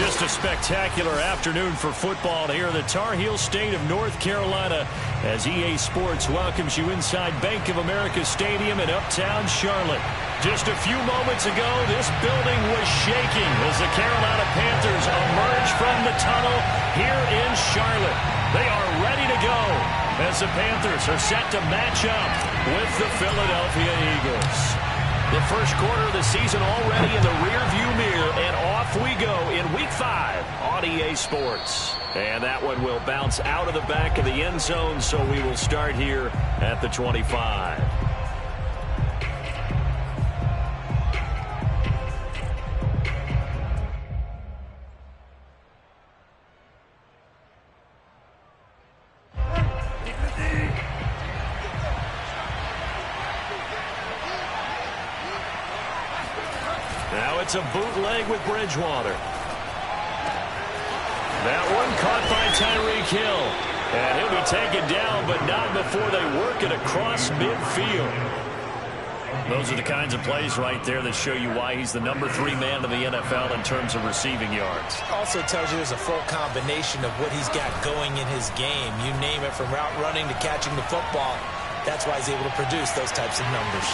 Just a spectacular afternoon for football here in the Tar Heel state of North Carolina as EA Sports welcomes you inside Bank of America Stadium in uptown Charlotte. Just a few moments ago, this building was shaking as the Carolina Panthers emerge from the tunnel here in Charlotte. They are ready to go as the Panthers are set to match up with the Philadelphia Eagles. The first quarter of the season already in the rearview mirror, and off we go in Week 5 on EA Sports. And that one will bounce out of the back of the end zone, so we will start here at the 25. It's a bootleg with Bridgewater. That one caught by Tyreek Hill. And he'll be taken down, but not before they work it across midfield. Those are the kinds of plays right there that show you why he's the number 3 man in the NFL in terms of receiving yards. Also tells you there's a full combination of what he's got going in his game. You name it, from route running to catching the football. That's why he's able to produce those types of numbers.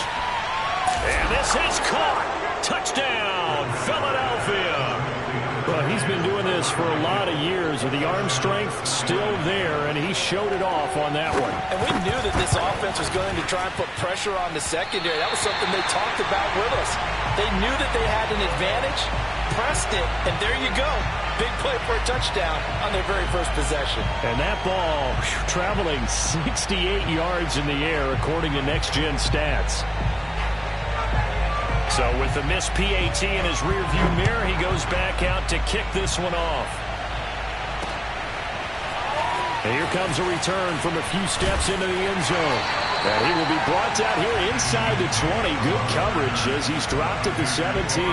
And this is caught. Touchdown, Philadelphia. Well, he's been doing this for a lot of years with the arm strength still there, and he showed it off on that one. And we knew that this offense was going to try and put pressure on the secondary. That was something they talked about with us. They knew that they had an advantage, pressed it, and there you go. Big play for a touchdown on their very first possession. And that ball traveling 68 yards in the air, according to Next Gen Stats. So with the missed PAT in his rearview mirror, he goes back out to kick this one off. And here comes a return from a few steps into the end zone. And he will be brought down here inside the 20. Good coverage as he's dropped at the 17.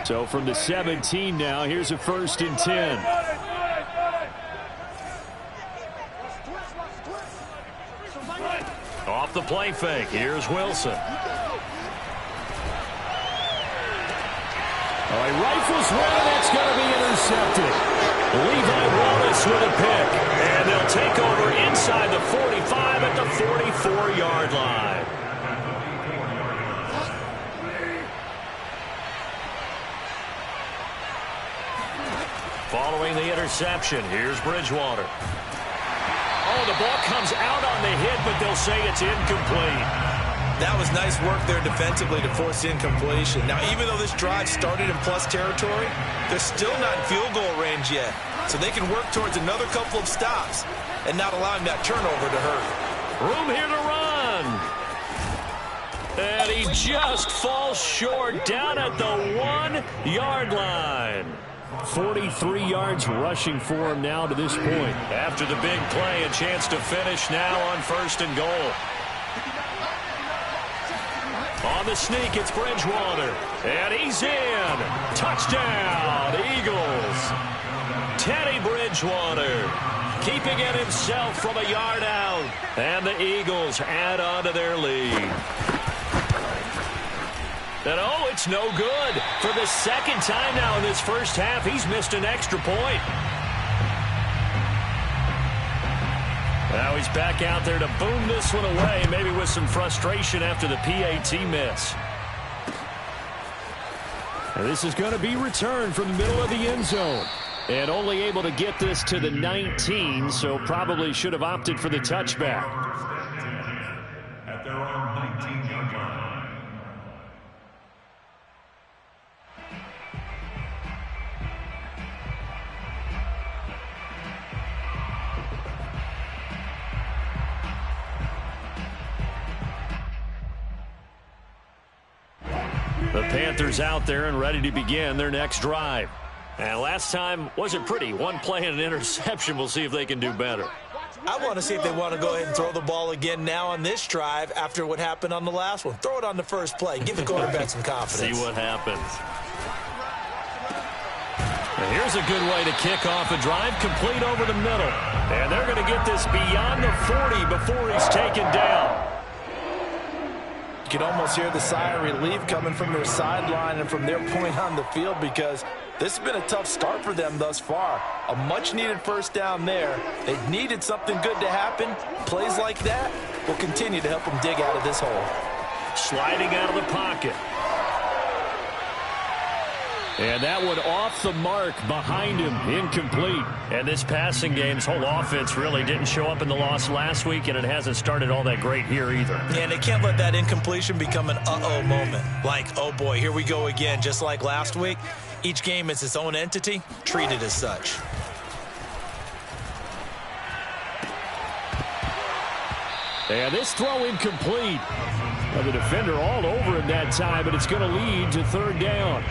So from the 17 now, here's a 1st and 10. Off the play fake, here's Wilson. Oh, he rifles one, that's going to be intercepted. Levi Wallace with a pick. And they'll take over inside the 45 at the 44-yard line. Following the interception, here's Bridgewater. Oh, the ball comes out on the hit, but they'll say it's incomplete. That was nice work there defensively to force incompletion. Now, even though this drive started in plus territory, they're still not in field goal range yet. So they can work towards another couple of stops and not allowing that turnover to hurt. Room here to run. And he just falls short down at the 1-yard line. 43 yards rushing for him now to this point. After the big play, a chance to finish now on 1st and goal. On the sneak, it's Bridgewater. And he's in. Touchdown, Eagles. Teddy Bridgewater keeping it himself from a yard out. And the Eagles add on to their lead. And oh, it's no good. For the second time now in this first half, he's missed an extra point. Now he's back out there to boom this one away, maybe with some frustration after the PAT miss. And this is going to be returned from the middle of the end zone. And only able to get this to the 19, so probably should have opted for the touchback. At their own 19-yard line. The Panthers out there and ready to begin their next drive. And last time wasn't pretty. One play and an interception. We'll see if they can do better. I want to see if they want to go ahead and throw the ball again now on this drive after what happened on the last one. Throw it on the first play. Give the quarterback some confidence. See what happens. And here's a good way to kick off a drive, complete over the middle. And they're going to get this beyond the 40 before he's taken down. You can almost hear the sigh of relief coming from their sideline and from their point on the field, because this has been a tough start for them thus far. A much-needed first down there. They've needed something good to happen. Plays like that will continue to help them dig out of this hole. Sliding out of the pocket. And that one off the mark behind him, incomplete. And this passing game's whole offense really didn't show up in the loss last week, and it hasn't started all that great here either. And they can't let that incompletion become an uh-oh moment. Like, oh boy, here we go again, just like last week. Each game is its own entity, treated as such. And this throw incomplete. Well, the defender all over him that time, but it's going to lead to third down.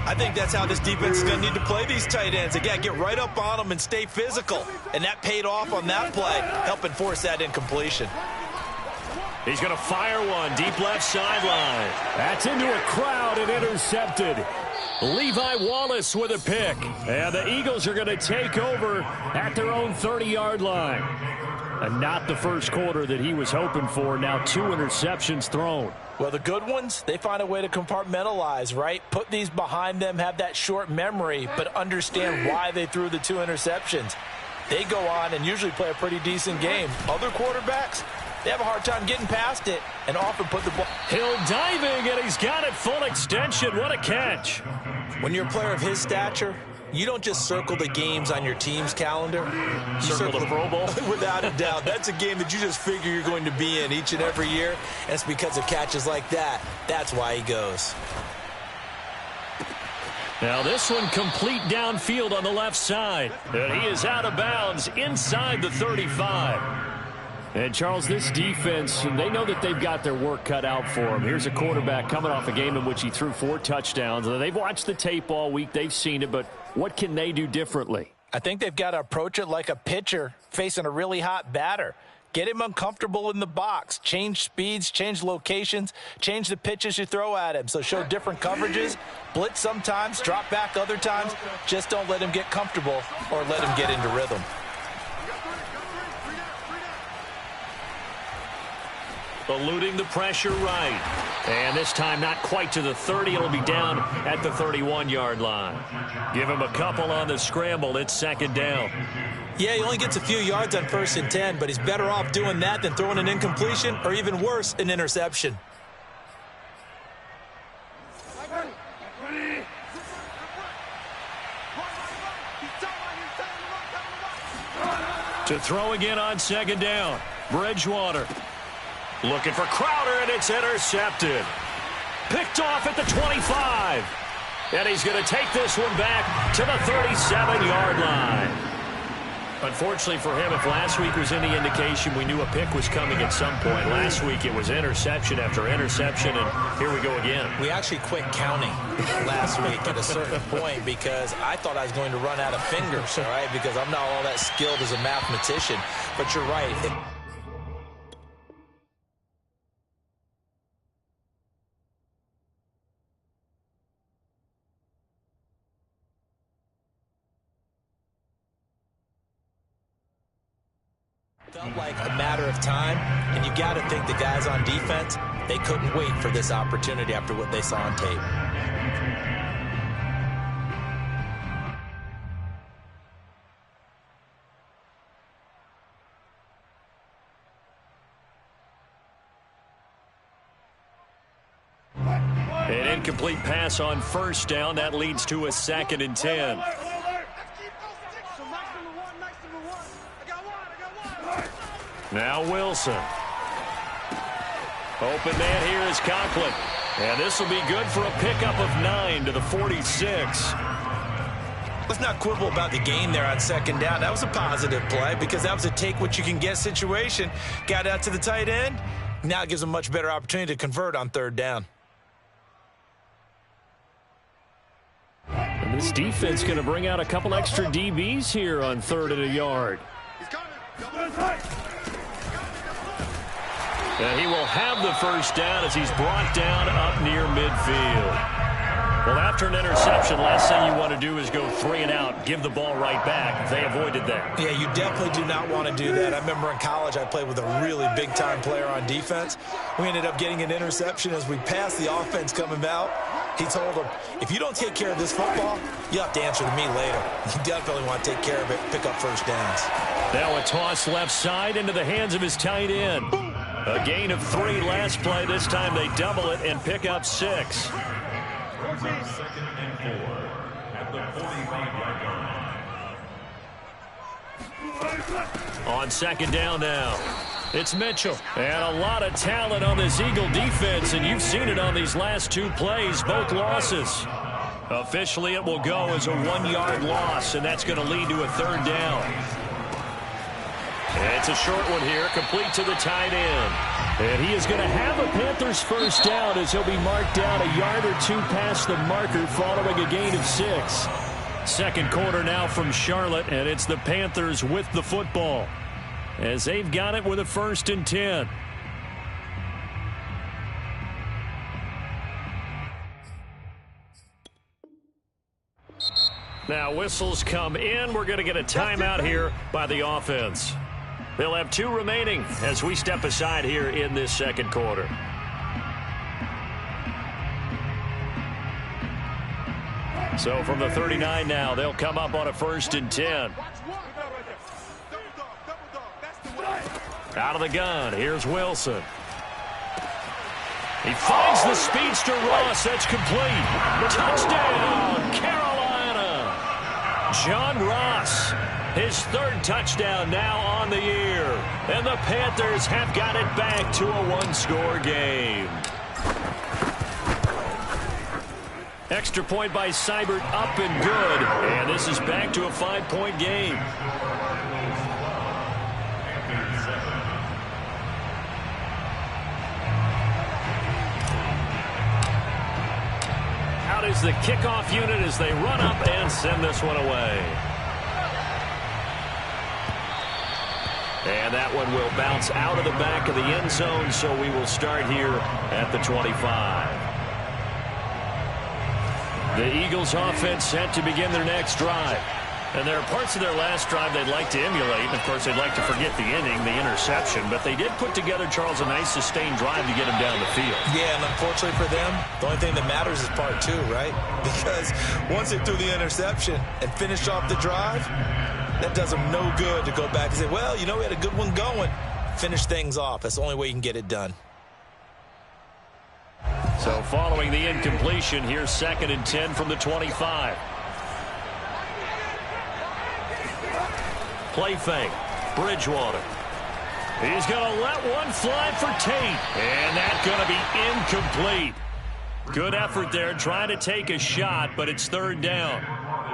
I think that's how this defense is going to need to play these tight ends. They got to get right up on them and stay physical. And that paid off on that play, helping force that incompletion. He's going to fire one deep left sideline. That's into a crowd and intercepted. Levi Wallace with a pick. And the Eagles are going to take over at their own 30-yard line. And not the first quarter that he was hoping for. Now 2 interceptions thrown. Well, the good ones, they find a way to compartmentalize, right? Put these behind them, have that short memory, but understand why they threw the 2 interceptions. They go on and usually play a pretty decent game. Other quarterbacks, they have a hard time getting past it and often put the ball. Hill diving, and he's got it full extension. What a catch. When you're a player of his stature, you don't just circle the games on your team's calendar. You circle the Pro Bowl? Without a doubt. That's a game that you just figure you're going to be in each and every year. And it's because of catches like that. That's why he goes. Now this one complete downfield on the left side. And he is out of bounds inside the 35. And, Charles, this defense, they know that they've got their work cut out for them. Here's a quarterback coming off a game in which he threw 4 touchdowns. They've watched the tape all week. They've seen it, but what can they do differently? I think they've got to approach it like a pitcher facing a really hot batter. Get him uncomfortable in the box. Change speeds, change locations, change the pitches you throw at him. So show different coverages, blitz sometimes, drop back other times. Just don't let him get comfortable or let him get into rhythm. Eluding the pressure right. And this time not quite to the 30. It'll be down at the 31-yard line. Give him a couple on the scramble. It's second down. Yeah, he only gets a few yards on 1st and 10, but he's better off doing that than throwing an incompletion or even worse, an interception. To throw again on second down. Bridgewater. Looking for Crowder, and it's intercepted. Picked off at the 25. And he's going to take this one back to the 37-yard line. Unfortunately for him, if last week was any indication, we knew a pick was coming at some point. Last week it was interception after interception, and here we go again. We actually quit counting last week at a certain point because I thought I was going to run out of fingers, all right, because I'm not all that skilled as a mathematician. But you're right. Felt like a matter of time, and you got to think the guys on defense, they couldn't wait for this opportunity after what they saw on tape. An incomplete pass on first down. That leads to a 2nd and 10. Now Wilson. Open man here is Conklin. And this will be good for a pickup of 9 to the 46. Let's not quibble about the gain there on second down. That was a positive play because that was a take-what-you-can-get situation. Got out to the tight end. Now it gives them much better opportunity to convert on third down. And this defense going to bring out a couple extra DBs here on 3rd and a yard. And he will have the first down as he's brought down up near midfield. Well, after an interception, last thing you want to do is go 3 and out, give the ball right back. They avoided that. Yeah, you definitely do not want to do that. I remember in college I played with a really big-time player on defense. We ended up getting an interception as we passed the offense coming out. He told him, if you don't take care of this football, you'll have to answer to me later. You definitely want to take care of it, pick up first downs. Now a toss left side into the hands of his tight end. A gain of 3 last play. This time they double it and pick up 6. Second and 4 at the 45-yard line. On second down now, it's Mitchell. And a lot of talent on this Eagle defense, and you've seen it on these last 2 plays, both losses. Officially, it will go as a 1-yard loss, and that's going to lead to a 3rd down. And it's a short one here, complete to the tight end. And he is going to have a Panthers first down as he'll be marked down a yard or 2 past the marker following a gain of 6. Second quarter now from Charlotte, and it's the Panthers with the football as they've got it with a 1st and 10. Now whistles come in. We're going to get a timeout here by the offense. They'll have 2 remaining as we step aside here in this second quarter. So from the 39 now, they'll come up on a 1st and 10. Out of the gun, here's Wilson. He finds the speedster Ross. That's complete. Touchdown, Carolina. John Ross, his 3rd touchdown now on the year. And the Panthers have got it back to a 1-score game. Extra point by Seibert, up and good. And this is back to a 5-point game. Out is the kickoff unit as they run up and send this one away. And that one will bounce out of the back of the end zone, so we will start here at the 25. The Eagles offense set to begin their next drive. And there are parts of their last drive they'd like to emulate. And, of course, they'd like to forget the inning, the interception. But they did put together, Charles, a nice sustained drive to get them down the field. Yeah, and unfortunately for them, the only thing that matters is part 2, right? Because once they threw the interception and finished off the drive, that does them no good to go back and say, well, you know, we had a good one going. Finish things off. That's the only way you can get it done. So following the incompletion, here's 2nd and 10 from the 25. Play fake. Bridgewater. He's going to let one fly for Tate. And that's going to be incomplete. Good effort there trying to take a shot, but it's 3rd down.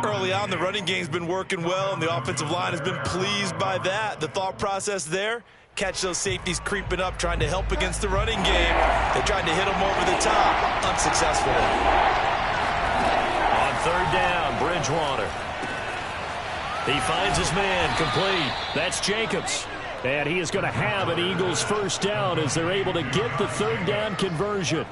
Early on, the running game's been working well, and the offensive line has been pleased by that. The thought process there, catch those safeties creeping up, trying to help against the running game. They tried to hit them over the top, unsuccessfully. On 3rd down, Bridgewater. He finds his man, complete. That's Jacobs. And he is going to have an Eagles first down as they're able to get the 3rd down conversion.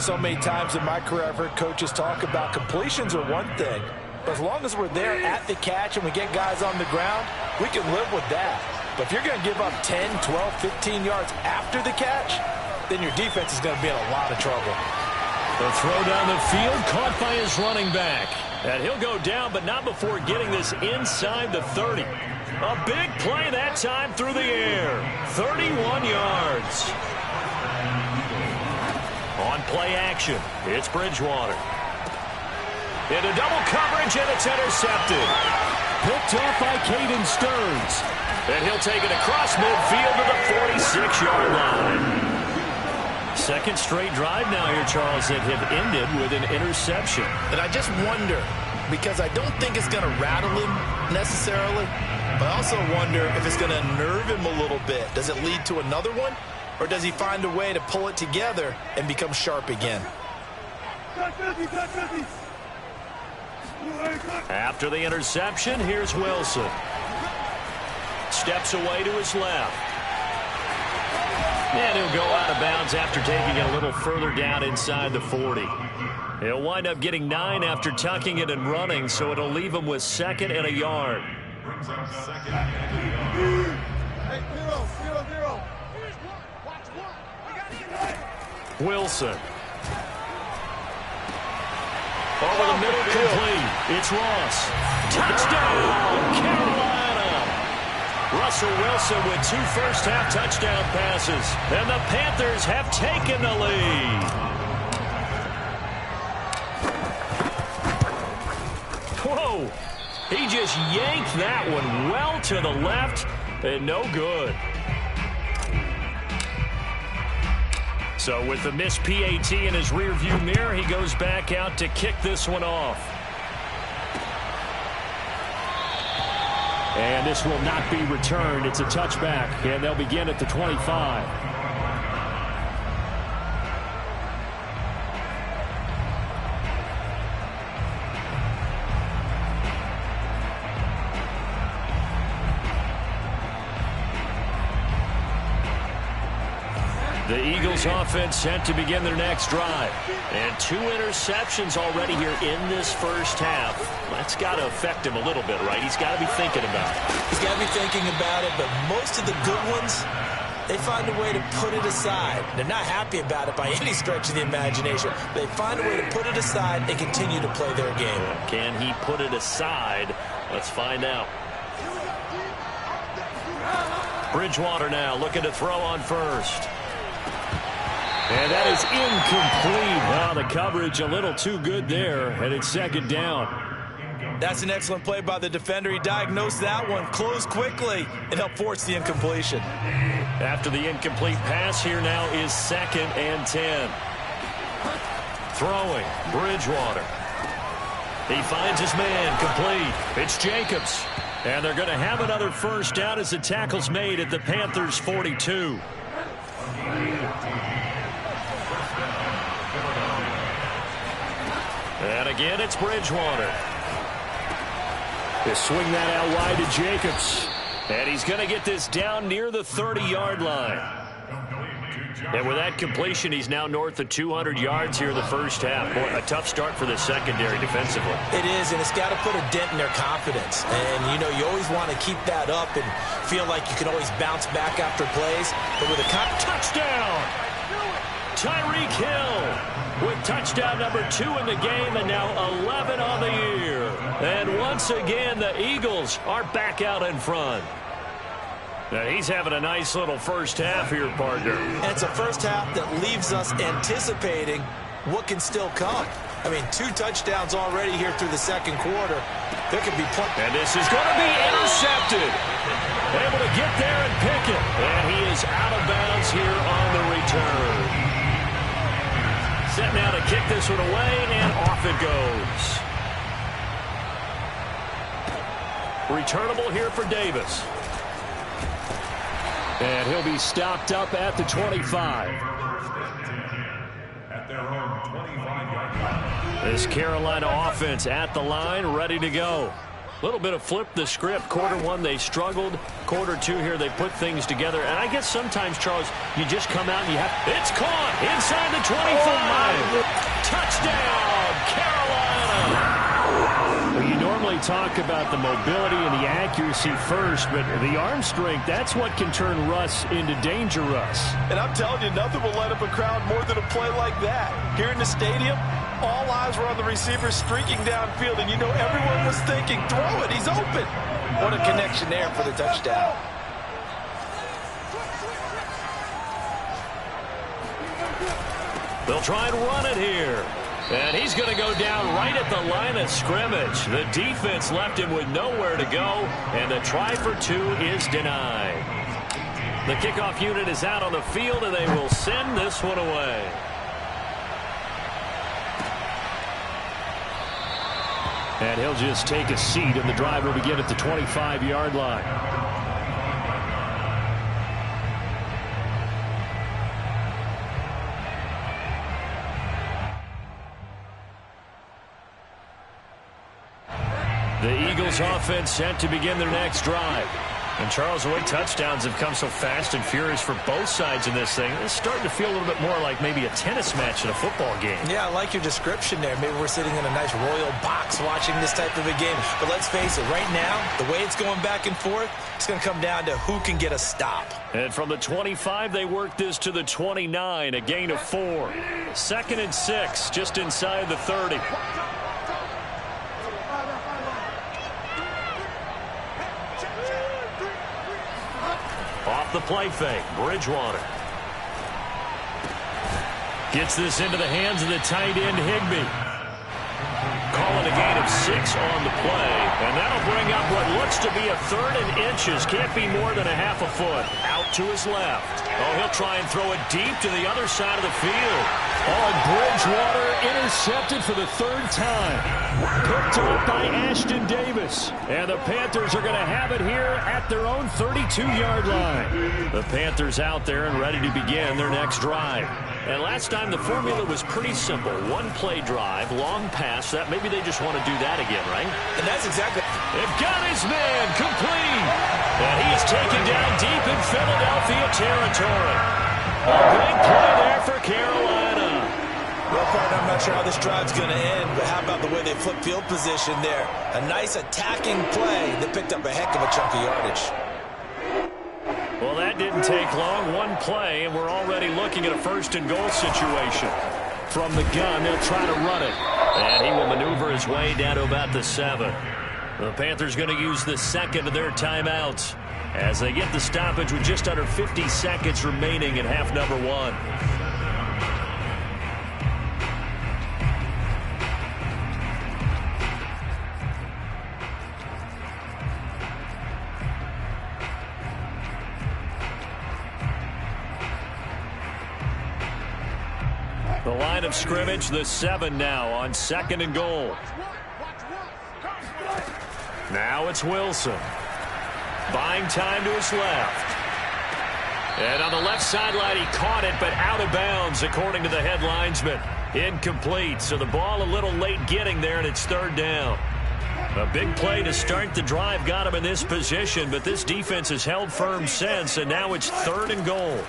So many times in my career, I've heard coaches talk about completions are one thing, but as long as we're there at the catch and we get guys on the ground, we can live with that. But if you're going to give up 10, 12, 15 yards after the catch, then your defense is going to be in a lot of trouble. The throw down the field, caught by his running back. And he'll go down, but not before getting this inside the 30. A big play that time through the air. 31 yards. On play action, it's Bridgewater. Into double coverage, and it's intercepted. Picked off by Caden Stearns. And he'll take it across midfield to the 46-yard line. Second straight drive now here, Charles, that have ended with an interception. And I just wonder, because I don't think it's going to rattle him necessarily, but I also wonder if it's going to nerve him a little bit. Does it lead to another one? Or does he find a way to pull it together and become sharp again? After the interception, here's Wilson. Steps away to his left. And he'll go out of bounds after taking it a little further down inside the 40. He'll wind up getting 9 after tucking it and running, so it'll leave him with 2nd and a yard. Brings up 2nd and a yard. Wilson. Over the middle, complete. It's Ross. Touchdown, Carolina. Russell Wilson with 2 first-half touchdown passes. And the Panthers have taken the lead. Whoa. He just yanked that one well to the left and no good. So with the missed PAT in his rearview mirror, he goes back out to kick this one off. And this will not be returned. It's a touchback, and they'll begin at the 25. The Eagles offense set to begin their next drive. And 2 interceptions already here in this first half. That's got to affect him a little bit, right? He's got to be thinking about it. He's got to be thinking about it, but most of the good ones, they find a way to put it aside. They're not happy about it by any stretch of the imagination. They find a way to put it aside and continue to play their game. Can he put it aside? Let's find out. Bridgewater now looking to throw on first. And that is incomplete. Wow, the coverage a little too good there, and it's 2nd down. That's an excellent play by the defender. He diagnosed that one, closed quickly, and helped force the incompletion. After the incomplete pass, here now is 2nd and 10. Throwing, Bridgewater. He finds his man, complete. It's Jacobs. And they're going to have another first down as the tackle's made at the Panthers' 42. And again, it's Bridgewater. They swing that out wide to Jacobs. And he's going to get this down near the 30-yard line. And with that completion, he's now north of 200 yards here in the first half. Boy, a tough start for the secondary defensively. It is, and it's got to put a dent in their confidence. And, you know, you always want to keep that up and feel like you can always bounce back after plays. But with a touchdown! Tyreek Hill with touchdown number 2 in the game, and now 11 on the year. And once again, the Eagles are back out in front. Now he's having a nice little first half here, partner. And it's a first half that leaves us anticipating what can still come. I mean, 2 touchdowns already here through the second quarter. There could be plenty. And this is going to be intercepted. Able to get there and pick it. And he is out of bounds here on the return. Set now to kick this one away, and off it goes. Returnable here for Davis. And he'll be stopped up at the 25. At their own 25-yard line. This Carolina offense at the line, ready to go. A little bit of flip the script. Quarter 1, they struggled. Quarter 2 here, they put things together. And I guess sometimes, Charles, you just come out and you have... It's caught inside the 25. Touchdown, Carolina. Well, you normally talk about the mobility and the accuracy first, but the arm strength, that's what can turn Russ into danger Russ. And I'm telling you, nothing will light up a crowd more than a play like that. Here in the stadium, all eyes were on the receiver streaking downfield, and you know everyone was thinking, throw it, he's open. What a connection there for the touchdown. They'll try and run it here. And he's going to go down right at the line of scrimmage. The defense left him with nowhere to go, and the try for 2 is denied. The kickoff unit is out on the field, and they will send this one away. And he'll just take a seat, and the drive will begin at the 25-yard line. The Eagles offense set to begin their next drive. And Charles, the way touchdowns have come so fast and furious for both sides in this thing, it's starting to feel a little bit more like maybe a tennis match in a football game. Yeah, I like your description there. Maybe we're sitting in a nice royal box watching this type of a game. But let's face it, right now, the way it's going back and forth, it's going to come down to who can get a stop. And from the 25, they work this to the 29, a gain of 4. 2nd and 6, just inside the 30. Off the play fake, Bridgewater. Gets this into the hands of the tight end, Higbee. Calling a gain of 6 on the play. And that'll bring up what looks to be a 3rd and inches. Can't be more than a half a foot. Out to his left. Oh, he'll try and throw it deep to the other side of the field. Oh, and Bridgewater intercepted for the 3rd time. Picked off by Ashton Davis. And the Panthers are going to have it here at their own 32-yard line. The Panthers out there and ready to begin their next drive. And last time the formula was pretty simple. 1-play drive, long pass. That maybe they just want to do that again, right? And that's exactly... They've got his man complete. And he is taken down deep in Philadelphia territory. A big play there for Carolina. Well, partner, I'm not sure how this drive's going to end, but how about the way they flip field position there? A nice attacking play that picked up a heck of a chunk of yardage. Well, that didn't take long. 1 play, and we're already looking at a 1st and goal situation. From the gun, they'll try to run it. And he will maneuver his way down to about the 7. The Panthers going to use the 2nd of their timeouts as they get the stoppage with just under 50 seconds remaining in half number 1. The line of scrimmage, the 7 now on 2nd and goal. Now it's Wilson. Buying time to his left. And on the left sideline, he caught it, but out of bounds, according to the head linesman. Incomplete, so the ball a little late getting there, and it's 3rd down. A big play to start the drive got him in this position, but this defense has held firm since, and now it's 3rd and goal.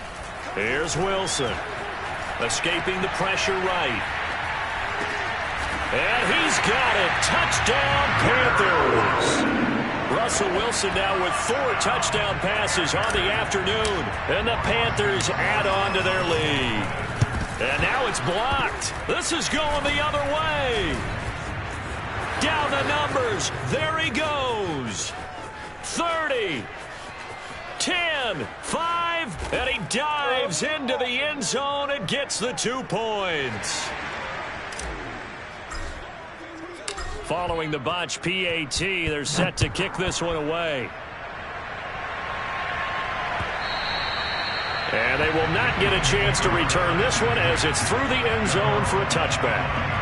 Here's Wilson. Escaping the pressure right. And he's got it. Touchdown, Panthers. Russell Wilson now with 4 touchdown passes on the afternoon. And the Panthers add on to their lead. And now it's blocked. This is going the other way. Down the numbers. There he goes. 30. 10, 5, and he dives into the end zone and gets the 2 points. Following the botch PAT, they're set to kick this one away. And they will not get a chance to return this one as it's through the end zone for a touchback.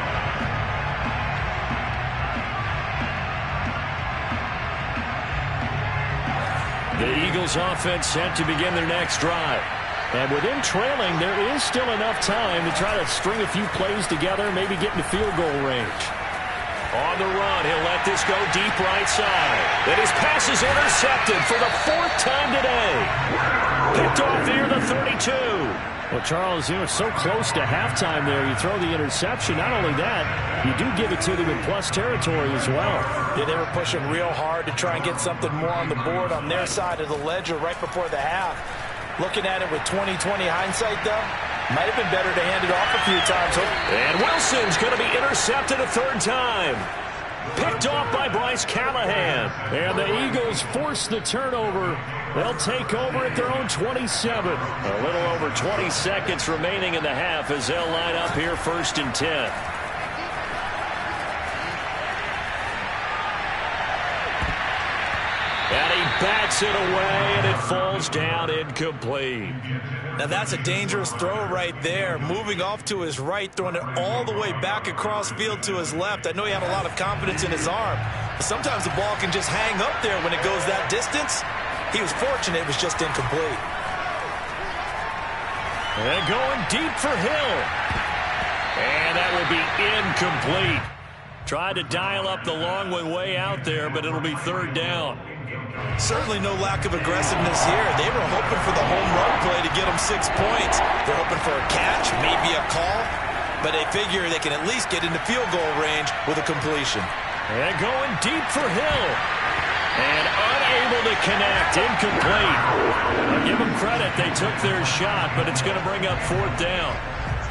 The Eagles offense set to begin their next drive. And with them trailing, there is still enough time to try to string a few plays together, maybe get into field goal range. On the run, he'll let this go deep right side. And his pass is intercepted for the 4th time today. Picked off near the 32. Well, Charles, it's so close to halftime there. You throw the interception. Not only that, you do give it to them in plus territory as well. Yeah, they were pushing real hard to try and get something more on the board on their side of the ledger right before the half. Looking at it with 20/20 hindsight, though, might have been better to hand it off a few times. And Wilson's going to be intercepted a 3rd time. Picked off by Bryce Callahan. And the Eagles force the turnover. They'll take over at their own 27. A little over 20 seconds remaining in the half as they'll line up here 1st and 10. And he bats it away, and it falls down incomplete. Now that's a dangerous throw right there. Moving off to his right, throwing it all the way back across field to his left. I know he had a lot of confidence in his arm, but sometimes the ball can just hang up there when it goes that distance. He was fortunate it was just incomplete. And going deep for Hill. And that will be incomplete. Tried to dial up the long one way out there, but it'll be 3rd down. Certainly no lack of aggressiveness here. They were hoping for the home run play to get them 6 points. They're hoping for a catch, maybe a call, but they figure they can at least get into field goal range with a completion. And going deep for Hill. And unable to connect. Incomplete. I'll give them credit. They took their shot, but it's going to bring up 4th down.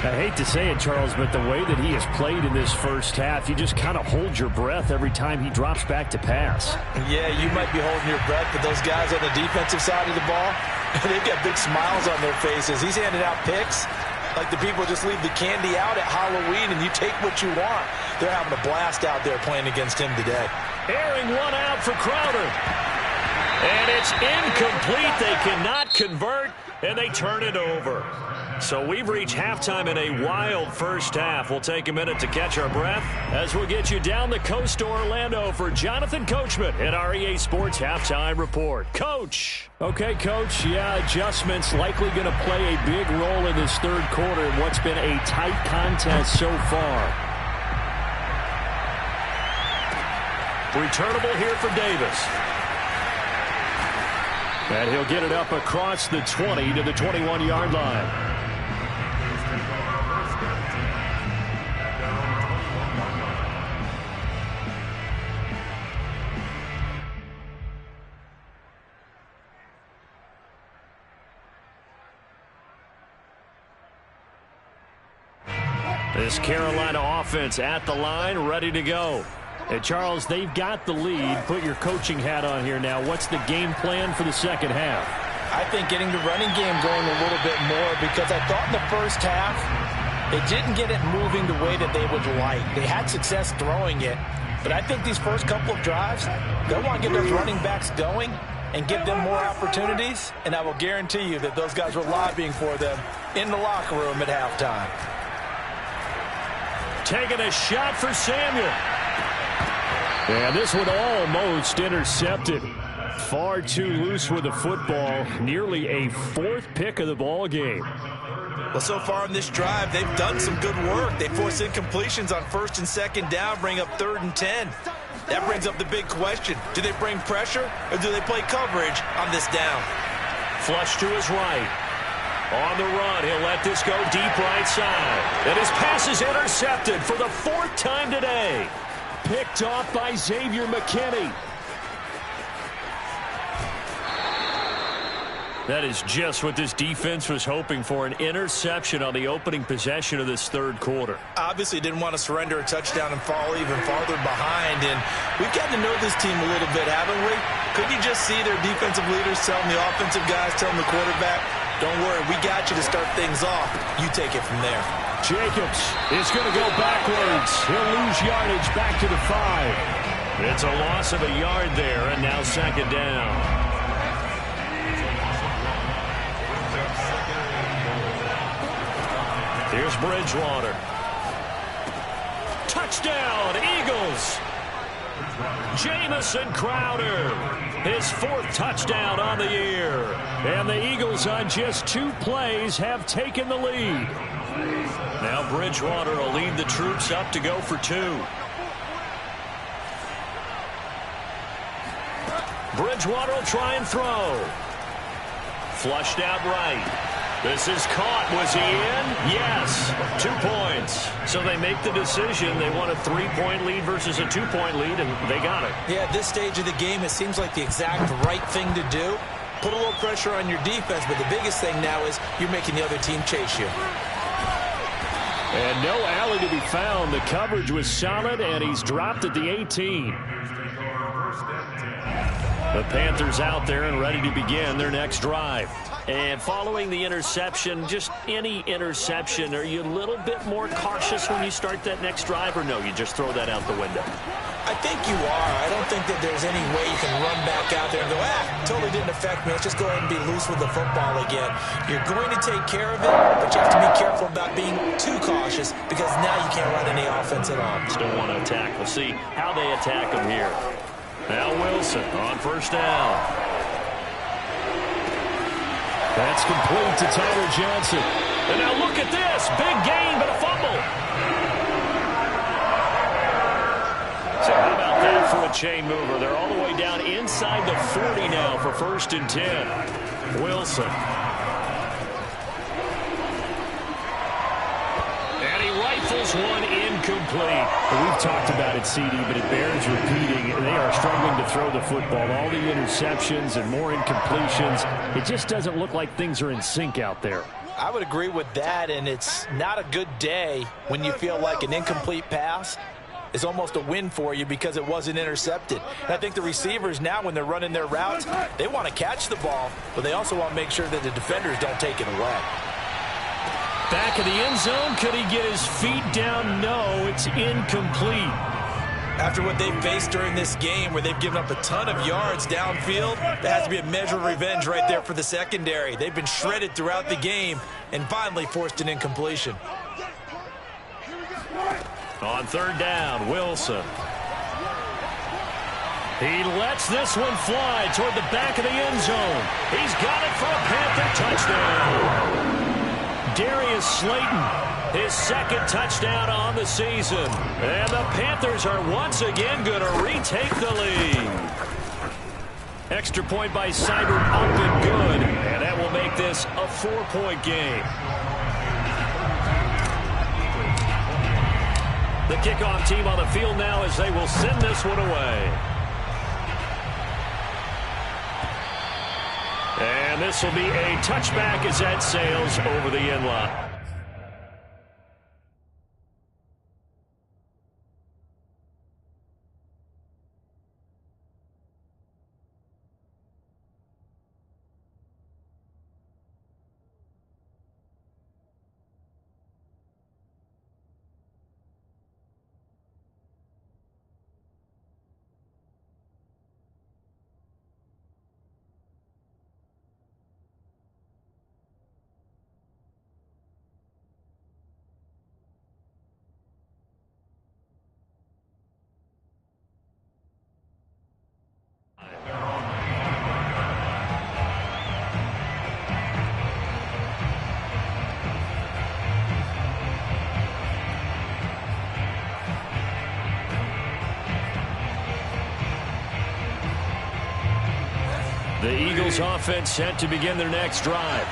I hate to say it, Charles, but the way that he has played in this first half, you just kind of hold your breath every time he drops back to pass. Yeah, you might be holding your breath, but those guys on the defensive side of the ball, they've got big smiles on their faces. He's handing out picks like the people just leave the candy out at Halloween and you take what you want. They're having a blast out there playing against him today. Airing one out for Crowder. And it's incomplete. They cannot convert, and they turn it over. So we've reached halftime in a wild first half. We'll take a minute to catch our breath as we'll get you down the coast to Orlando for Jonathan Coachman at our EA Sports Halftime Report. Coach. Okay, Coach. Yeah, adjustments likely going to play a big role in this third quarter in what's been a tight contest so far. Returnable here for Davis. And he'll get it up across the 20 to the 21-yard line. This Carolina offense at the line, ready to go. And Charles, they've got the lead. Put your coaching hat on here now. What's the game plan for the second half? I think getting the running game going a little bit more, because I thought in the first half they didn't get it moving the way that they would like. They had success throwing it, but I think these first couple of drives, they'll want to get those running backs going and give them more opportunities, and I will guarantee you that those guys were lobbying for them in the locker room at halftime. Taking a shot for Samuel. And this one almost intercepted. Far too loose with the football. Nearly a 4th pick of the ball game. Well, so far in this drive, they've done some good work. They force incompletions on 1st and 2nd down, bring up 3rd and 10. That brings up the big question. Do they bring pressure or do they play coverage on this down? Flush to his right. On the run, he'll let this go deep right side. And his pass is intercepted for the 4th time today. Picked off by Xavier McKinney. That is just what this defense was hoping for, an interception on the opening possession of this third quarter. Obviously didn't want to surrender a touchdown and fall even farther behind, and we've gotten to know this team a little bit, haven't we? Couldn't you just see their defensive leaders telling the offensive guys, telling the quarterback, don't worry, we got you to start things off. You take it from there. Jacobs is going to go backwards. He'll lose yardage back to the 5. It's a loss of a yard there, and now 2nd down. Here's Bridgewater. Touchdown, Eagles. Jamison Crowder, his 4th touchdown on the year. And the Eagles on just 2 plays have taken the lead. Now Bridgewater will lead the troops up to go for 2. Bridgewater will try and throw. Flushed out right. This is caught. Was he in? Yes. 2 points. So they make the decision. They want a 3-point lead versus a 2-point lead, and they got it. Yeah, at this stage of the game, it seems like the exact right thing to do. Put a little pressure on your defense, but the biggest thing now is you're making the other team chase you. And no alley to be found. The coverage was solid, and he's dropped at the 18. The Panthers out there and ready to begin their next drive. And following the interception, just any interception, are you a little bit more cautious when you start that next drive, or no, you just throw that out the window? I think you are. I don't think that there's any way you can run back out there and go, totally didn't affect me. Let's just go ahead and be loose with the football again. You're going to take care of it, but you have to be careful about being too cautious, because now you can't run any offense at all. Still want to attack. We'll see how they attack him here. Now Wilson on 1st down. That's complete to Tyler Johnson. And now look at this. Big gain, but a fumble. So how about that for a chain mover. They're all the way down inside the 40 now for 1st and 10. Wilson. And he rifles one incomplete. We've talked about it, CD, but it bears repeating. They are struggling to throw the football. All the interceptions and more incompletions. It just doesn't look like things are in sync out there. I would agree with that, and it's not a good day when you feel like an incomplete pass is almost a win for you because it wasn't intercepted. And I think the receivers now, when they're running their routes, they want to catch the ball, but they also want to make sure that the defenders don't take it away. Back of the end zone. Could he get his feet down? No, it's incomplete. After what they've faced during this game where they've given up a ton of yards downfield, that has to be a measure of revenge right there for the secondary. They've been shredded throughout the game and finally forced an incompletion. On 3rd down, Wilson. He lets this one fly toward the back of the end zone. He's got it for a Panther touchdown. Darius Slayton, his 2nd touchdown on the season. And the Panthers are once again going to retake the lead. Extra point by Seibert up and good. And that will make this a 4-point game. The kickoff team on the field now as they will send this one away. And this will be a touchback as that sails over the end line. The Eagles offense set to begin their next drive.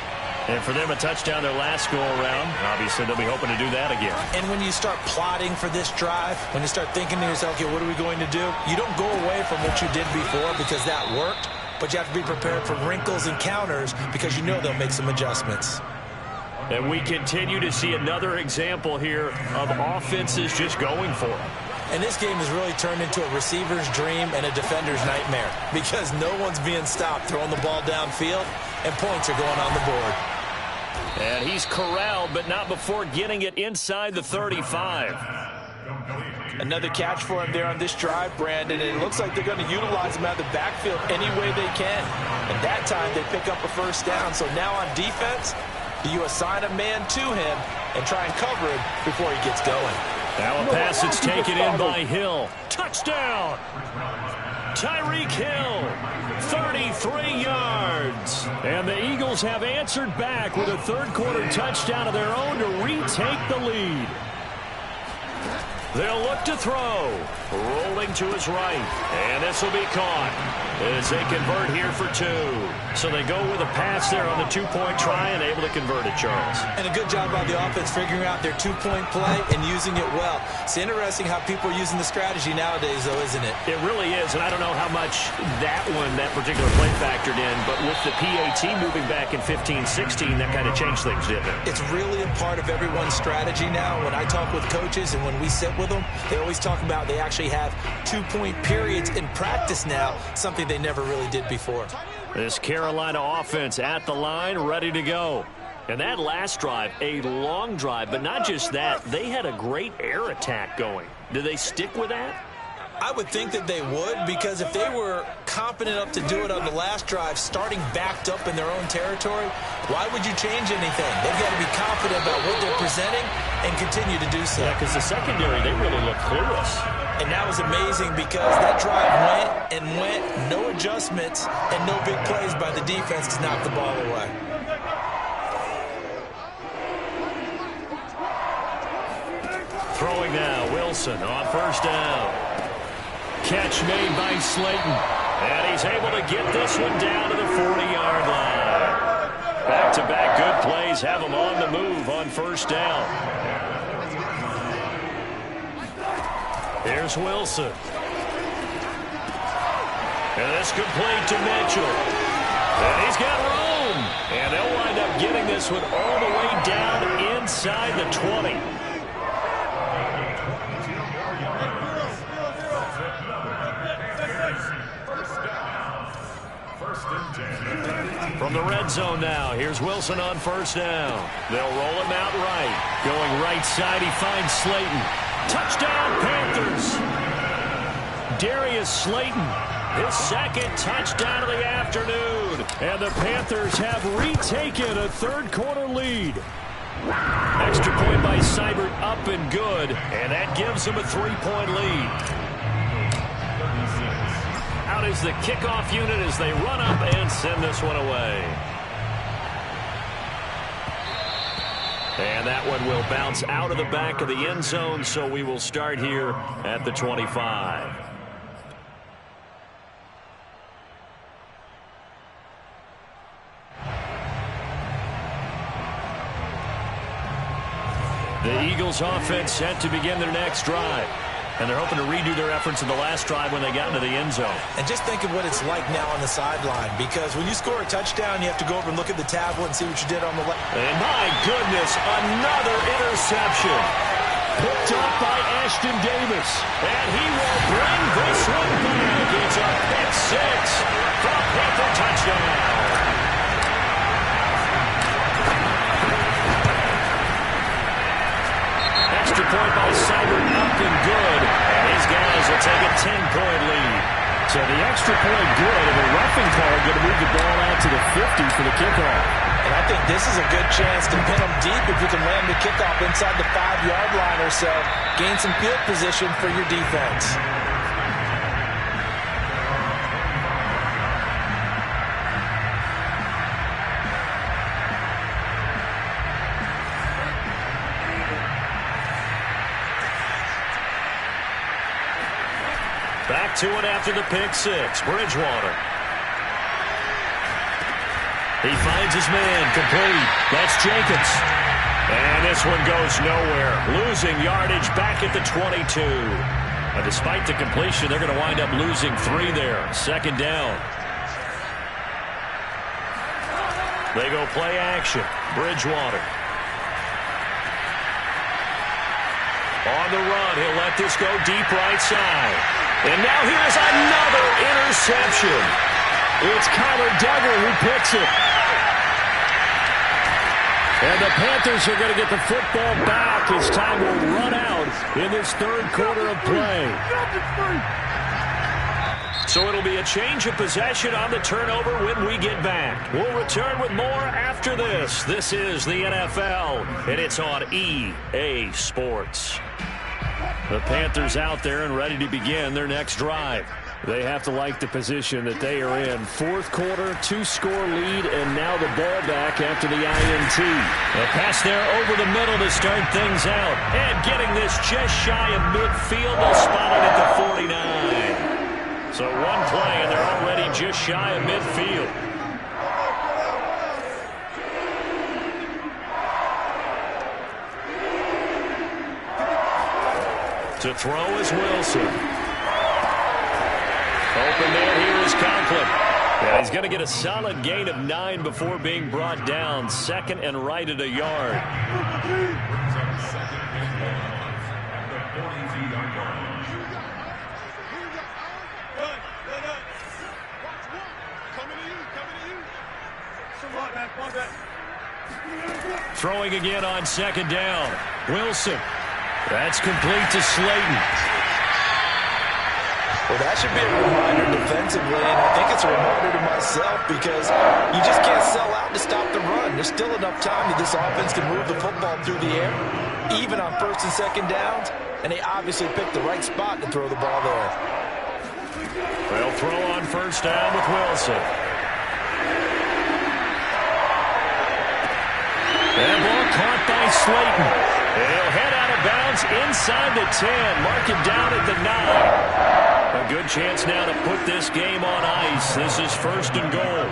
And for them, a touchdown their last go-around. Obviously, they'll be hoping to do that again. And when you start plotting for this drive, when you start thinking to yourself, okay, what are we going to do? You don't go away from what you did before because that worked, but you have to be prepared for wrinkles and counters because you know they'll make some adjustments. And we continue to see another example here of offenses just going for it. And this game has really turned into a receiver's dream and a defender's nightmare because no one's being stopped throwing the ball downfield, and points are going on the board. And he's corralled, but not before getting it inside the 35. Another catch for him there on this drive, Brandon, and it looks like they're going to utilize him out of the backfield any way they can. And that time they pick up a 1st down. So now on defense, do you assign a man to him and try and cover him before he gets going? Now a pass that's taken in by Hill. Touchdown! Tyreek Hill, 33 yards. And the Eagles have answered back with a 3rd quarter touchdown of their own to retake the lead. They'll look to throw. Rolling to his right. And this will be caught as they convert here for 2. So they go with a pass there on the 2-point try and able to convert it, Charles. And a good job by the offense figuring out their 2-point play and using it well. It's interesting how people are using the strategy nowadays, though, isn't it? It really is, and I don't know how much that particular play factored in, but with the PAT moving back in 15-16, that kind of changed things, didn't it? It's really a part of everyone's strategy now. When I talk with coaches and when we sit with them, they always talk about they actually have 2-point periods in practice now, something they never really did before. This Carolina offense at the line, ready to go. And that last drive, a long drive, but not just that, they had a great air attack going. Do they stick with that? I would think that they would, because if they were confident enough to do it on the last drive, starting backed up in their own territory, why would you change anything? They've got to be confident about what they're presenting and continue to do so. Yeah, because the secondary, they really look clueless. And that was amazing because that drive went, no adjustments, and no big plays by the defense to knock the ball away. Throwing now, Wilson on 1st down. Catch made by Slayton. And he's able to get this one down to the 40-yard line. Back-to-back good plays have him on the move on first down. Here's Wilson. And this complete to Mitchell. And he's got room. And they'll wind up getting this one all the way down inside the 20. From the red zone now, here's Wilson on first down. They'll roll him out right. Going right side, he finds Slayton. Touchdown, Panthers! Darius Slayton, his second touchdown of the afternoon. And the Panthers have retaken a third-quarter lead. Extra point by Seibert up and good, and that gives them a 3-point lead. Out is the kickoff unit as they run up and send this one away. And that one will bounce out of the back of the end zone, so we will start here at the 25. The Eagles offense set to begin their next drive. And they're hoping to redo their efforts in the last drive when they got into the end zone. And just think of what it's like now on the sideline, because when you score a touchdown, you have to go over and look at the tablet and see what you did on the left. And my goodness, another interception. Picked up by Ashton Davis. And he will bring this one back. It's a pick six for a Panther touchdown. Extra point by Seibert up and good. And his guys will take a 10-point lead. So the extra point good, and the roughing call going to move the ball out to the 50 for the kickoff. And I think this is a good chance to pin them deep if you can land the kickoff inside the 5-yard line or so. Gain some field position for your defense. Back to it after the pick six. Bridgewater. He finds his man complete. That's Jenkins. And this one goes nowhere. Losing yardage back at the 22. But despite the completion, they're going to wind up losing 3 there. Second down. They go play action. Bridgewater. On the run, he'll let this go deep right side. And now here's another interception. It's Kyler Duggar who picks it. And the Panthers are going to get the football back as time will run out in this third quarter of play. So it'll be a change of possession on the turnover when we get back. We'll return with more after this. This is the NFL, and it's on EA Sports. The Panthers out there and ready to begin their next drive. They have to like the position that they are in. Fourth quarter, 2-score lead, and now the ball back after the INT. A pass there over the middle to start things out. And getting this just shy of midfield, they'll spot it at the 49. So one play, and they're already just shy of midfield. To throw is Wilson. Open there, here is Conklin. And he's going to get a solid gain of 9 before being brought down. Second and right at a yard. Throwing again on second down. Wilson. That's complete to Slayton. Well, that should be a reminder defensively, and I think it's a reminder to myself because you just can't sell out to stop the run. There's still enough time that this offense can move the football through the air, even on first and second downs, and they obviously picked the right spot to throw the ball there. They'll throw on first down with Wilson. And ball caught by Slayton. And he'll head out of bounds inside the 10. Mark him down at the 9. A good chance now to put this game on ice. This is 1st and goal.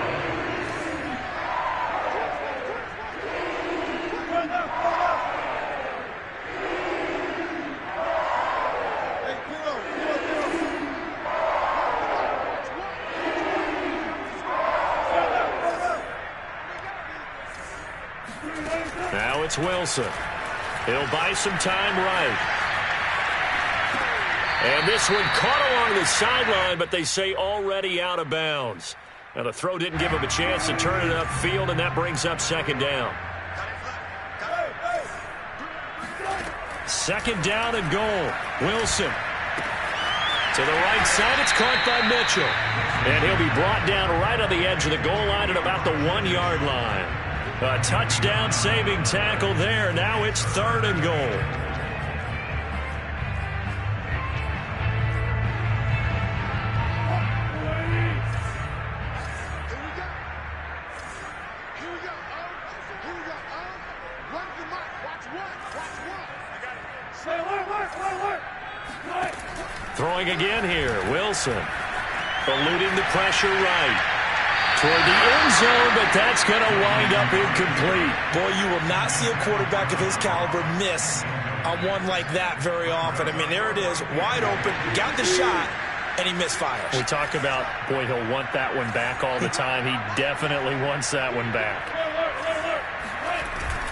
Now it's Wilson. He'll buy some time right. And this one caught along the sideline, but they say already out of bounds. Now the throw didn't give him a chance to turn it upfield, and that brings up 2nd down. 2nd down and goal. Wilson. To the right side, it's caught by Mitchell. And he'll be brought down right on the edge of the goal line at about the 1-yard line. A touchdown saving tackle there. Now it's 3rd and goal. Throwing again here. Wilson. Eluding the pressure right. Toward the end zone, but that's going to wind up incomplete. Boy, you will not see a quarterback of his caliber miss on one like that very often. I mean, there it is, wide open, got the shot, and he misfires. We talk about, boy, he'll want that one back all the time. He definitely wants that one back.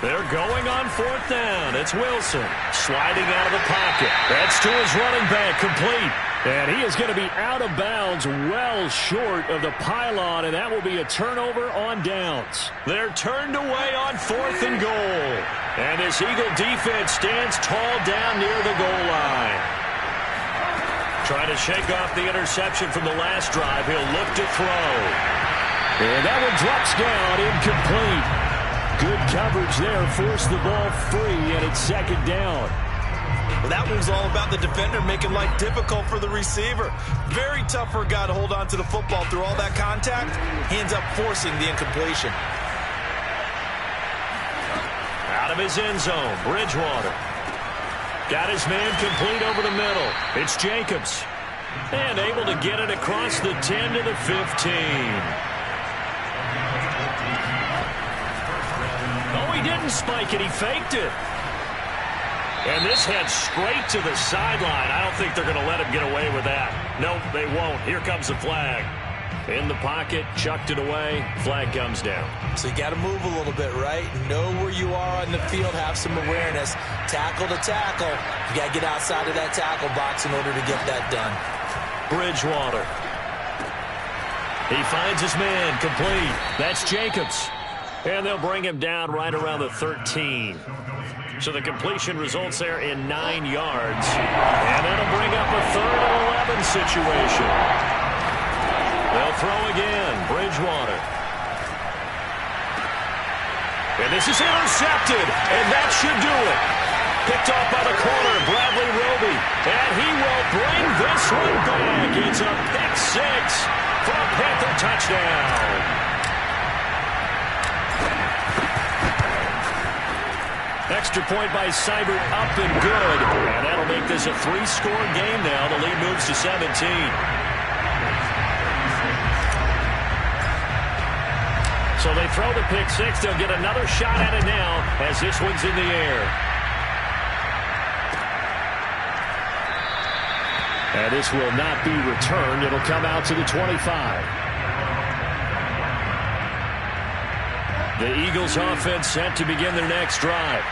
They're going on 4th down. It's Wilson sliding out of the pocket. That's to his running back, complete. And he is going to be out of bounds well short of the pylon, and that will be a turnover on downs. They're turned away on 4th and goal. And this Eagle defense stands tall down near the goal line. Trying to shake off the interception from the last drive. He'll look to throw. And that one drops down, incomplete. Good coverage there, forced the ball free, and it's 2nd down. Well, that one was all about the defender making life difficult for the receiver. Very tough for a guy to hold on to the football through all that contact. He ends up forcing the incompletion. Out of his end zone, Bridgewater. Got his man complete over the middle. It's Jacobs. And able to get it across the 10 to the 15. Oh, he didn't spike it. He faked it. And this heads straight to the sideline. I don't think they're going to let him get away with that. Nope, they won't. Here comes the flag. In the pocket, chucked it away. Flag comes down. So you got to move a little bit, right? Know where you are on the field. Have some awareness. Tackle to tackle. You got to get outside of that tackle box in order to get that done. Bridgewater. He finds his man complete. That's Jacobs. And they'll bring him down right around the 13. So the completion results there in 9 yards. And that'll bring up a 3rd and 11 situation. They'll throw again. Bridgewater. And this is intercepted. And that should do it. Picked off by the corner, Bradley Roby. And he will bring this one back. It's a pick 6 for a Panther touchdown. Extra point by Seibert, up and good. And that'll make this a 3-score game now. The lead moves to 17. So they throw the pick 6. They'll get another shot at it now as this one's in the air. And this will not be returned. It'll come out to the 25. The Eagles offense set to begin their next drive.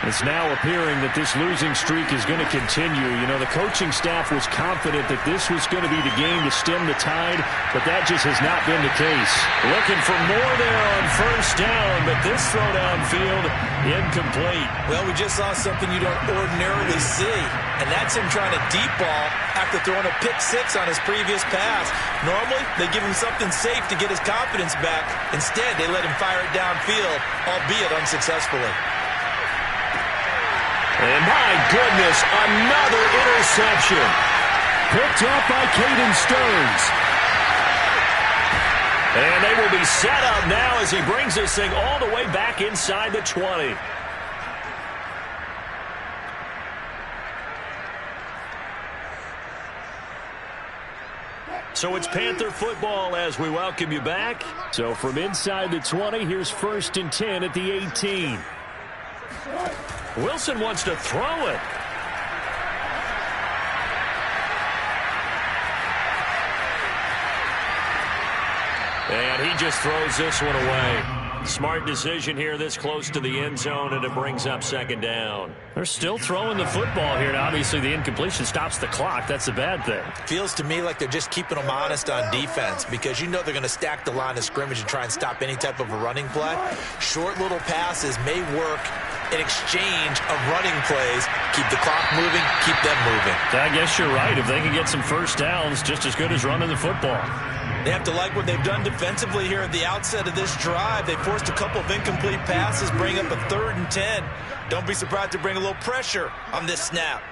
It's now appearing that this losing streak is going to continue. You know, the coaching staff was confident that this was going to be the game to stem the tide, but that just has not been the case. Looking for more there on 1st down, but this throw downfield, incomplete. Well, we just saw something you don't ordinarily see, and that's him trying to deep ball after throwing a pick 6 on his previous pass. Normally, they give him something safe to get his confidence back. Instead, they let him fire it downfield, albeit unsuccessfully. And my goodness, another interception. Picked up by Caden Stearns. And they will be set up now as he brings this thing all the way back inside the 20. So it's Panther football as we welcome you back. So from inside the 20, here's 1st and 10 at the 18. Wilson wants to throw it. And he just throws this one away. Smart decision here this close to the end zone, and it brings up 2nd down. They're still throwing the football here, and obviously the incompletion stops the clock. That's a bad thing. Feels to me like they're just keeping them honest on defense because you know they're going to stack the line of scrimmage and try and stop any type of a running play. Short little passes may work in exchange of running plays. Keep the clock moving, keep them moving. I guess you're right. If they can get some first downs, just as good as running the football. They have to like what they've done defensively here at the outset of this drive. They forced a couple of incomplete passes, bring up a 3rd and 10. Don't be surprised to bring a little pressure on this snap.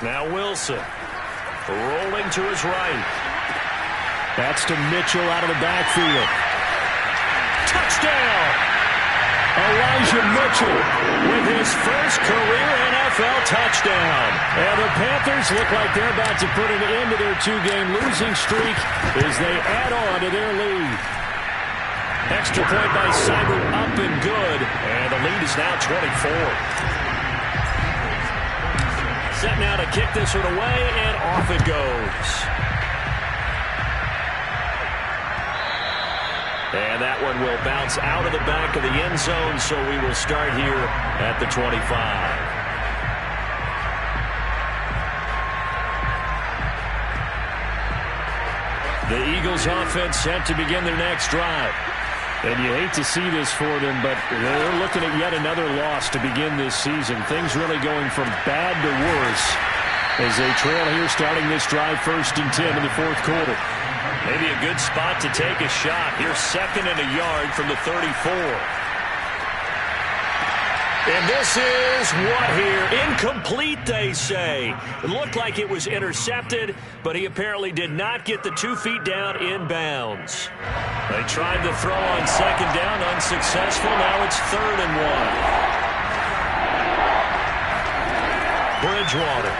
Now Wilson rolling to his right. That's to Mitchell out of the backfield. Touchdown! Elijah Mitchell with his first career NFL touchdown. And the Panthers look like they're about to put an end to their 2-game losing streak as they add on to their lead. Extra point by Seibert up and good. And the lead is now 24. Set now to kick this one away, and off it goes. And that one will bounce out of the back of the end zone, so we will start here at the 25. The Eagles offense set to begin their next drive. And you hate to see this for them, but they're looking at yet another loss to begin this season. Things really going from bad to worse as they trail here starting this drive 1st and 10 in the 4th quarter. Maybe a good spot to take a shot. Here's 2nd and a yard from the 34. And this is what here? Incomplete, they say. It looked like it was intercepted, but he apparently did not get the 2 feet down in bounds. They tried to throw on 2nd down, unsuccessful. Now it's 3rd and 1. Bridgewater.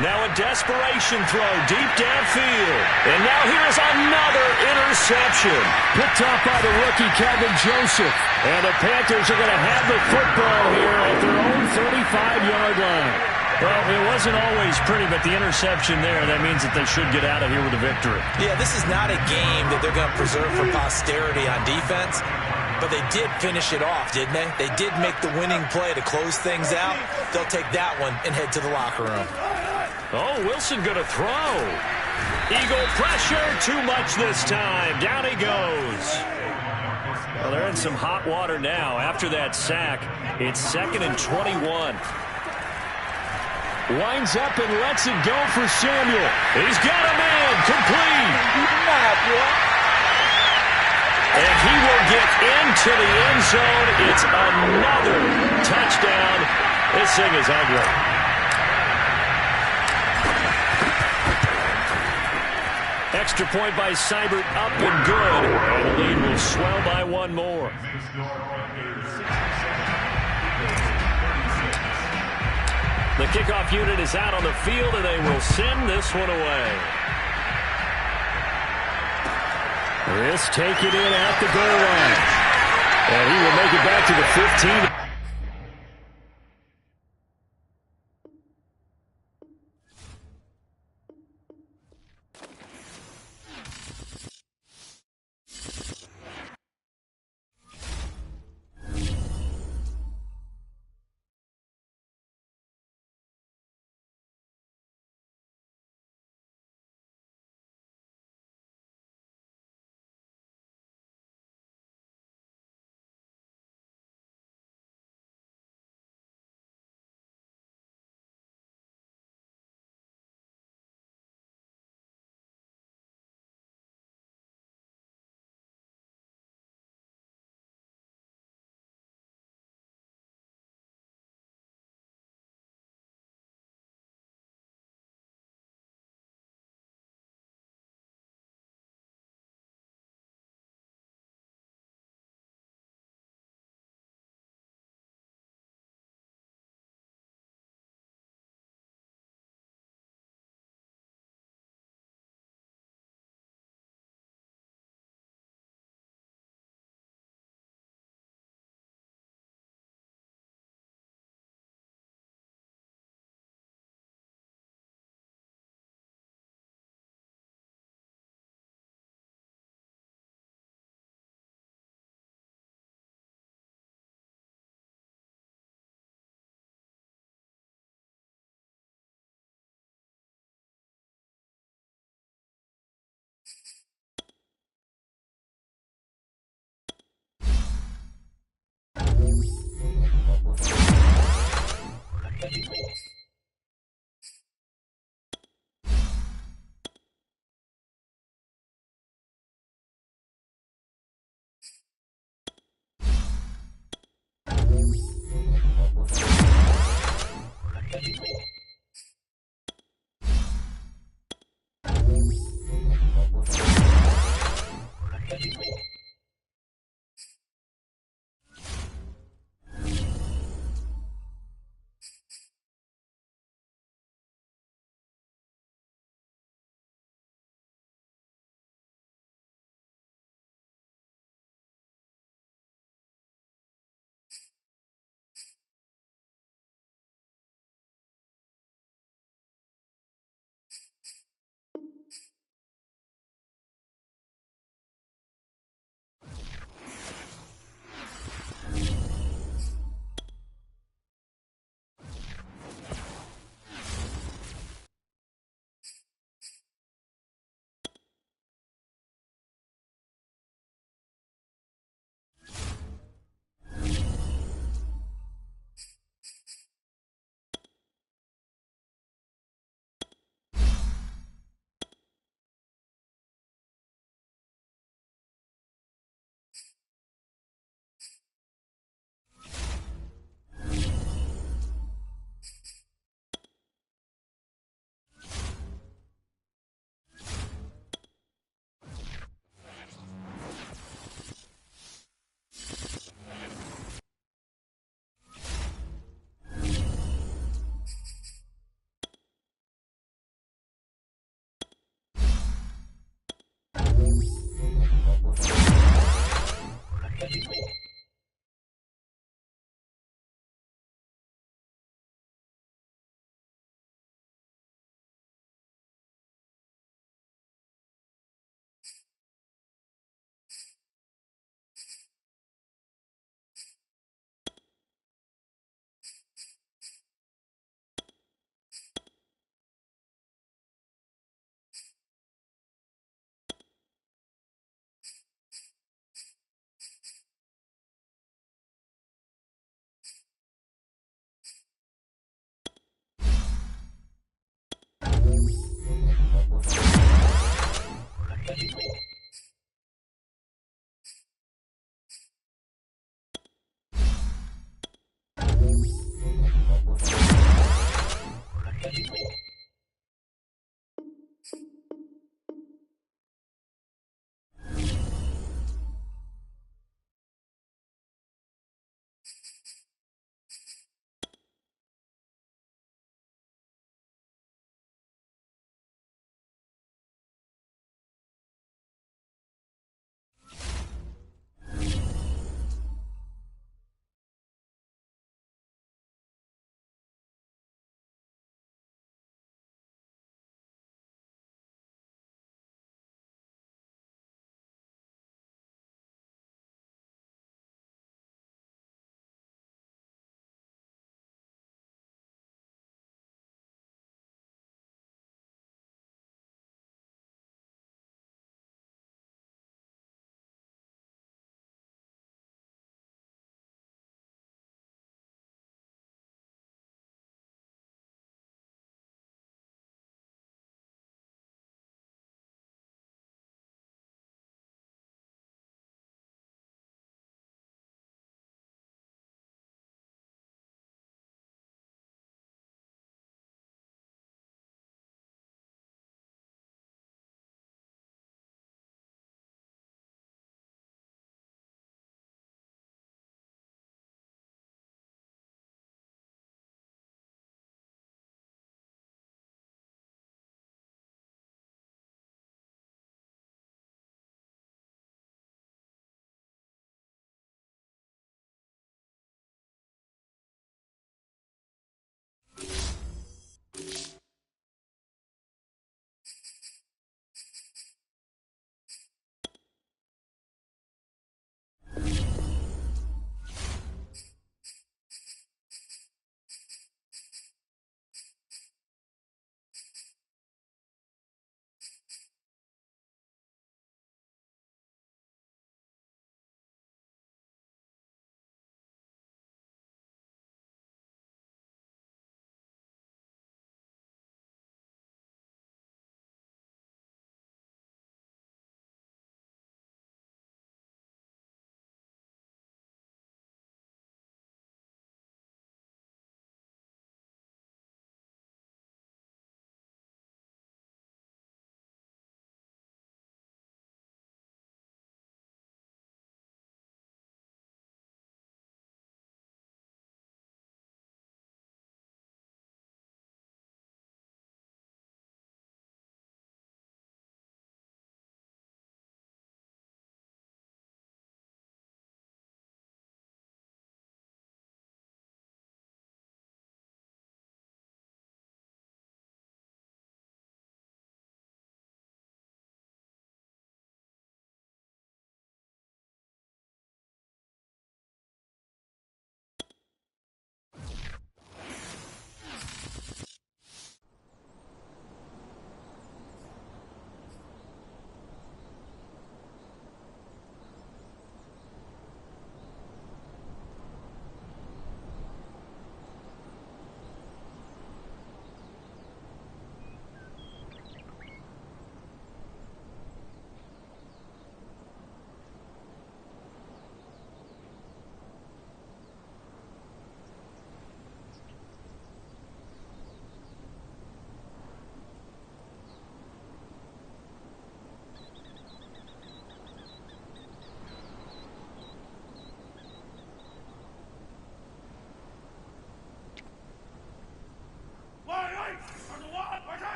Now a desperation throw deep downfield. And now here's another interception. Picked off by the rookie, Kelvin Joseph. And the Panthers are going to have the football here at their own 35-yard line. Well, it wasn't always pretty, but the interception there, that means that they should get out of here with a victory. Yeah, this is not a game that they're going to preserve for posterity on defense. But they did finish it off, didn't they? They did make the winning play to close things out. They'll take that one and head to the locker room. Oh, Wilson going to throw. Eagle pressure, too much this time. Down he goes. Well, they're in some hot water now. After that sack, it's 2nd and 21. Winds up and lets it go for Samuel. He's got a man, complete. And he will get into the end zone. It's another touchdown. This thing is ugly. Extra point by Seibert, up and good. And the lead will swell by 1 more. The kickoff unit is out on the field, and they will send this one away. Risk take it in at the goal line. And he will make it back to the 15.